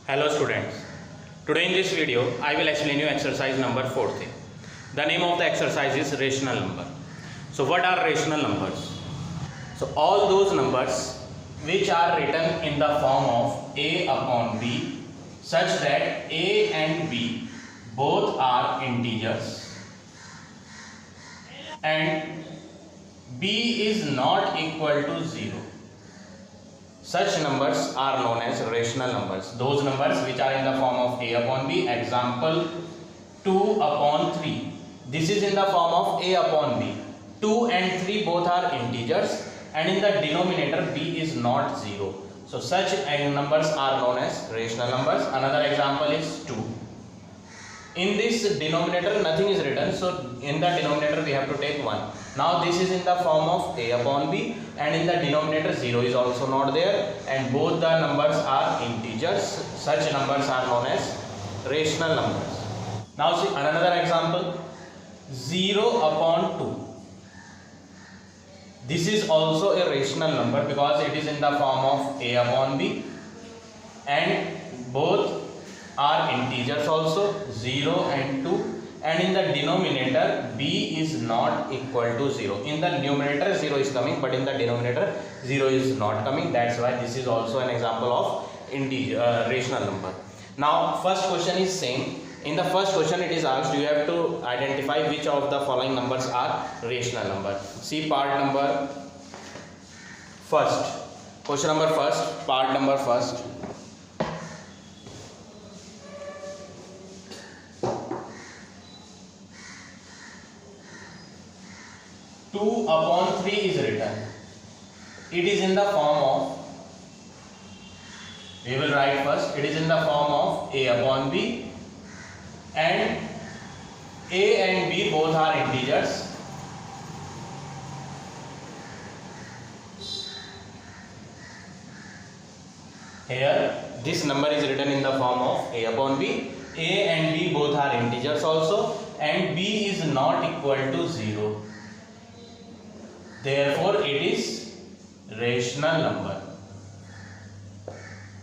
Hello students. Today in this video I will explain you exercise number 40. The name of the exercise is rational number. So what are rational numbers? So all those numbers which are written in the form of a upon b such that a and b both are integers and b is not equal to 0. Such numbers are known as rational numbers. Those numbers which are in the form of a upon b, example 2 upon 3. This is in the form of a upon b. 2 and 3 both are integers and in the denominator b is not 0. So such numbers are known as rational numbers. Another example is 2. In this denominator nothing is written, so in the denominator we have to take 1. Now this is in the form of a upon b and in the denominator 0 is also not there and both the numbers are integers. Such numbers are known as rational numbers. Now see another example, 0 upon 2. This is also a rational number because it is in the form of a upon b and both are integers also, 0 and 2, and in the denominator b is not equal to 0. In the numerator 0 is coming but in the denominator 0 is not coming. That's why this is also an example of rational number. Now first question is same. In the first question it is asked you have to identify which of the following numbers are rational number. See part number first. Question number first, part number first. 2 upon 3 is written. It is in the form of, we will write first, it is in the form of a upon b and a and b both are integers. Here this number is written in the form of a upon b, a and b both are integers also and b is not equal to 0. Therefore, it is rational number.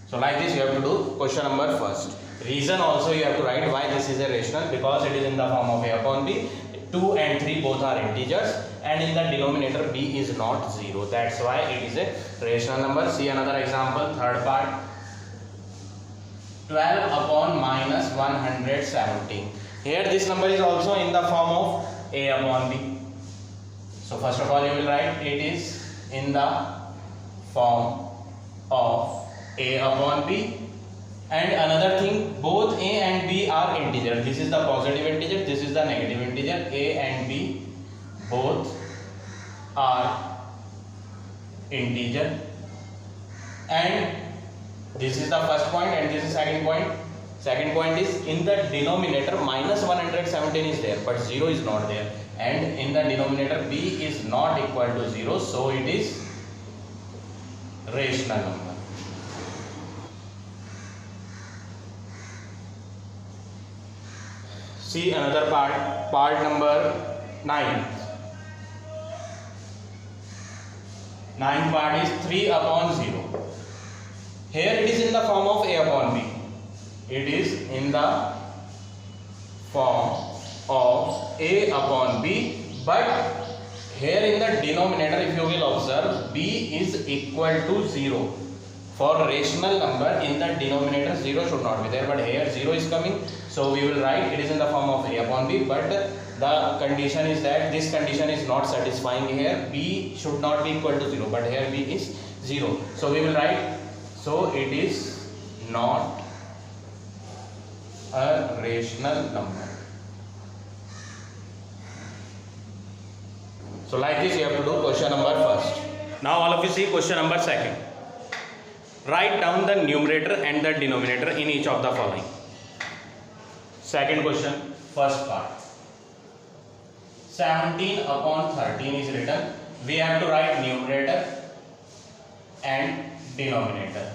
So like this you have to do question number first. Reason also you have to write why this is a rational, because it is in the form of a upon b. 2 and 3 both are integers and in the denominator b is not 0. That's why it is a rational number. See another example, third part. 12 upon minus 117. Here this number is also in the form of a upon b. So first of all you will write it is in the form of a upon b, and another thing, both a and b are integer. This is the positive integer, this is the negative integer. A and b both are integer and this is the first point and this is second point. Second point is in the denominator minus 117 is there but 0 is not there, and in the denominator b is not equal to 0, so it is rational number. See another part, part number 9. 9 part is 3 upon 0. Here it is in the form of a upon b. It is in the form of a upon b, but here in the denominator if you will observe b is equal to 0. For rational number in the denominator 0 should not be there, but here 0 is coming, so we will write it is in the form of a upon b, but the condition is that this condition is not satisfying. Here b should not be equal to 0 but here b is 0, so we will write, so it is not a rational number. So like this you have to do question number first. Now all of you see question number second. Write down the numerator and the denominator in each of the following. Second question, first part. 17 upon 13 is written. We have to write numerator and denominator.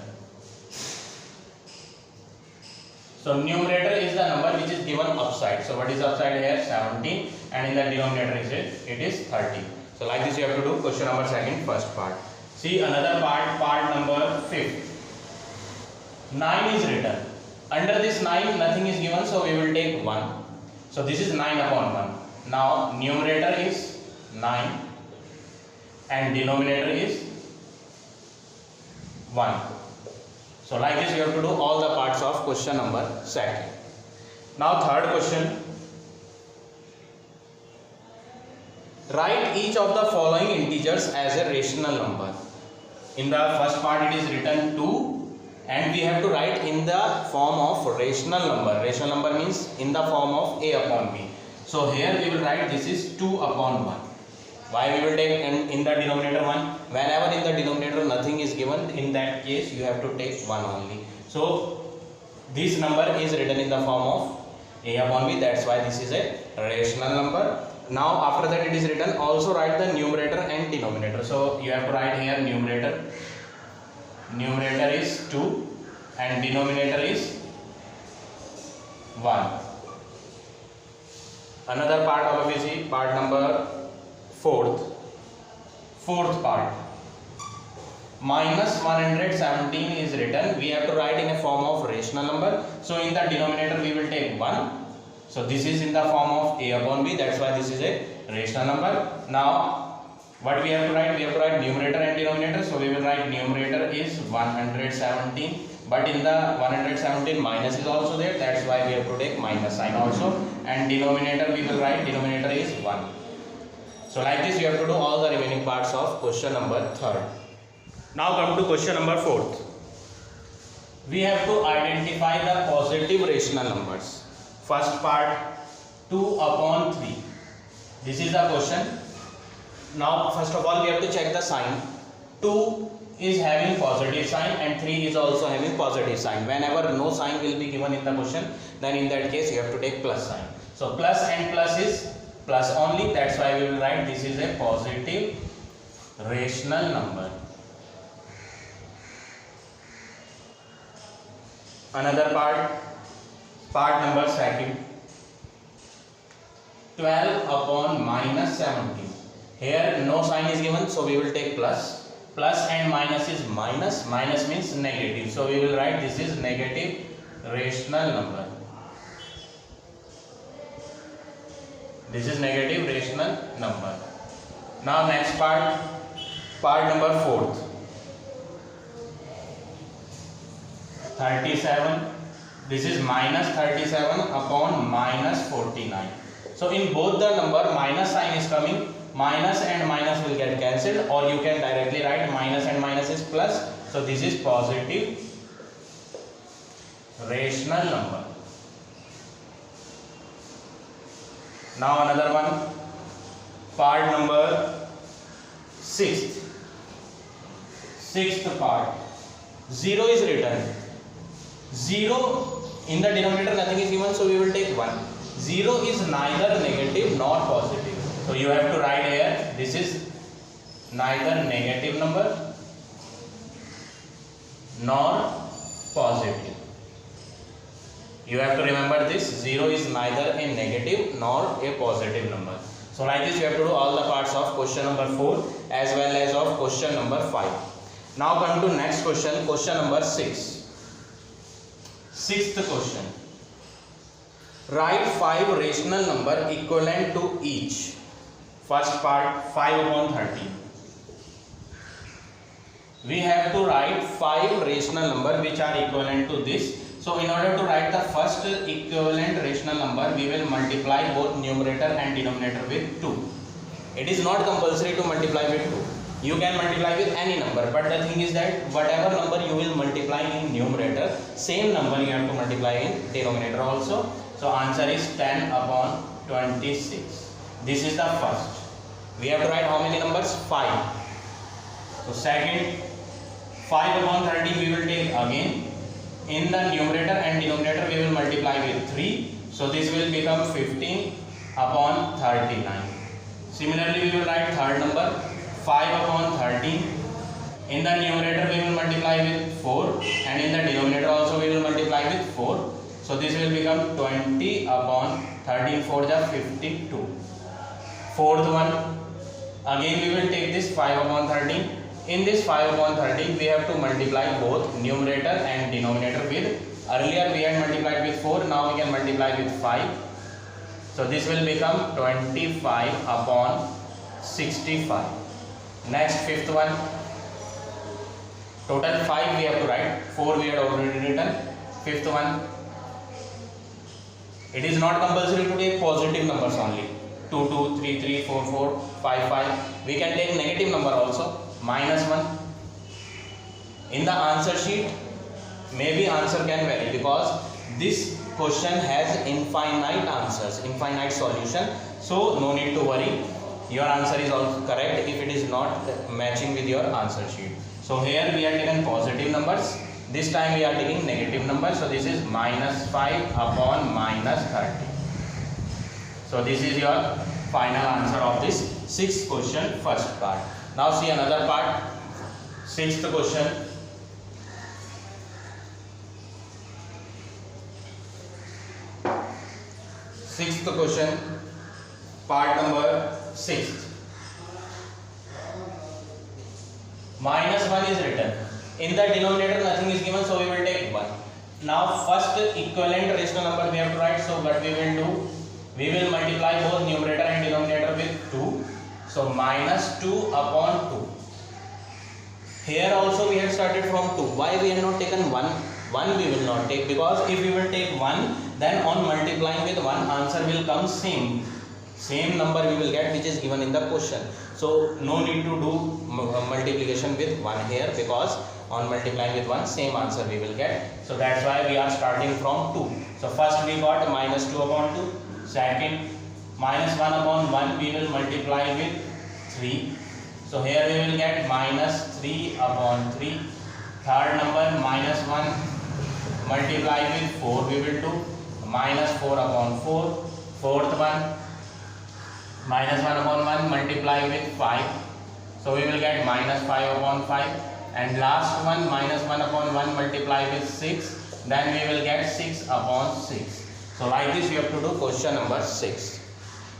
So numerator is the number which is given upside. So what is upside here? 17, and in the denominator it is 30. So like this you have to do question number second, first part. See another part, part number 5. 9 is written. Under this 9 nothing is given, so we will take 1. So this is 9 upon 1. Now numerator is 9 and denominator is 1. So like this you have to do all the parts of question number 2nd. Now third question. Write each of the following integers as a rational number. In the first part it is written 2 and we have to write in the form of rational number. Rational number means in the form of a upon b. So here we will write this is 2 upon 1. Why we will take in the denominator 1? Whenever in the denominator nothing is given, in that case you have to take 1 only. So this number is written in the form of a upon b, that's why this is a rational number. Now after that it is written, also write the numerator and denominator. So you have to write here numerator is 2 and denominator is 1. Another part of ABC, part number fourth part. Minus 117 is written. We have to write in a form of rational number. So in the denominator we will take 1. So this is in the form of a upon b. That's why this is a rational number. Now what we have to write? We have to write numerator and denominator. So we will write numerator is 117. But in the 117 minus is also there. That's why we have to take minus sign also. And denominator we will write denominator is 1. So like this you have to do all the remaining parts of question number 3rd. Now come to question number 4th. We have to identify the positive rational numbers. First part 2 upon 3. This is the question. Now first of all we have to check the sign. 2 is having positive sign and 3 is also having positive sign. Whenever no sign will be given in the question, then in that case you have to take plus sign. So plus and plus is plus only, that's why we will write this is a positive rational number. Another part number 2nd, 12 upon minus 17. Here no sign is given, so we will take plus. Plus and minus is minus. Minus means negative, so we will write this is negative rational number. This is negative rational number. Now next part number 4th. 37. This is minus 37 upon minus 49. So in both the number minus sign is coming. Minus and minus will get cancelled, or you can directly write minus and minus is plus. So this is positive rational number. Now another one, part number 6th part. 0 is written. 0 in the denominator nothing is given, so we will take 1. 0 is neither negative nor positive. So you have to write here, this is neither negative number nor positive. You have to remember this, 0 is neither a negative nor a positive number. So like this you have to do all the parts of question number 4 as well as of question number 5. Now come to next question, question number 6. 6th question. Write 5 rational number equivalent to each. First part 5 upon 13. We have to write 5 rational number which are equivalent to this. So in order to write the first equivalent rational number, we will multiply both numerator and denominator with 2. It is not compulsory to multiply with 2. You can multiply with any number, but the thing is that whatever number you will multiply in numerator, same number you have to multiply in denominator also. So answer is 10 upon 26. This is the first. We have to write how many numbers? 5. So second, 5 upon 13 we will take again. In the numerator and denominator we will multiply with 3. So this will become 15 upon 39. Similarly we will write third number 5 upon 13. In the numerator we will multiply with 4 and in the denominator also we will multiply with 4. So this will become 20 upon 13, 4 is 52. Fourth one, again we will take this 5 upon 13 in this 5 upon 30 we have to multiply both numerator and denominator with, earlier we had multiplied with 4, now we can multiply with 5. So this will become 25 upon 65. Next, fifth one, total 5 we have to write, 4 we had already written. Fifth one, it is not compulsory to take positive numbers only, 2 2, 3 3, 4 4, 5 5. We can take negative number also, -1. In the answer sheet, maybe answer can vary because this question has infinite answers, infinite solution. So no need to worry. Your answer is also correct if it is not matching with your answer sheet. So here we are taking positive numbers. This time we are taking negative numbers. So this is -5 upon -30. So this is your final answer of this sixth question, first part. Now see another part, sixth question. Sixth question, part number 6. -1 is written. In the denominator nothing is given, so we will take 1. Now first equivalent rational number we have to write. So what we will do, we will multiply both numerator and denominator with 2. So -2 upon 2. Here also we have started from 2. Why we have not taken 1? 1 we will not take, because if we will take 1, then on multiplying with 1 answer will come same number we will get which is given in the question. So no need to do multiplication with 1 here, because on multiplying with 1 same answer we will get. So that's why we are starting from 2. So first we got -2 upon 2. Second, -1 upon 1 we will multiply with 3. So here we will get -3 upon 3. Third number, -1 multiply with 4 we will do, -4 upon 4. Fourth one, -1 upon 1 multiply with 5. So we will get -5 upon 5. And last one, -1 upon 1 multiply with 6. Then we will get 6 upon 6. So like this you have to do question number 6.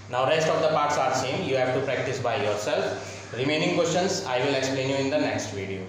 Now rest of the parts are same. You have to practice by yourself. Remaining questions I will explain you in the next video.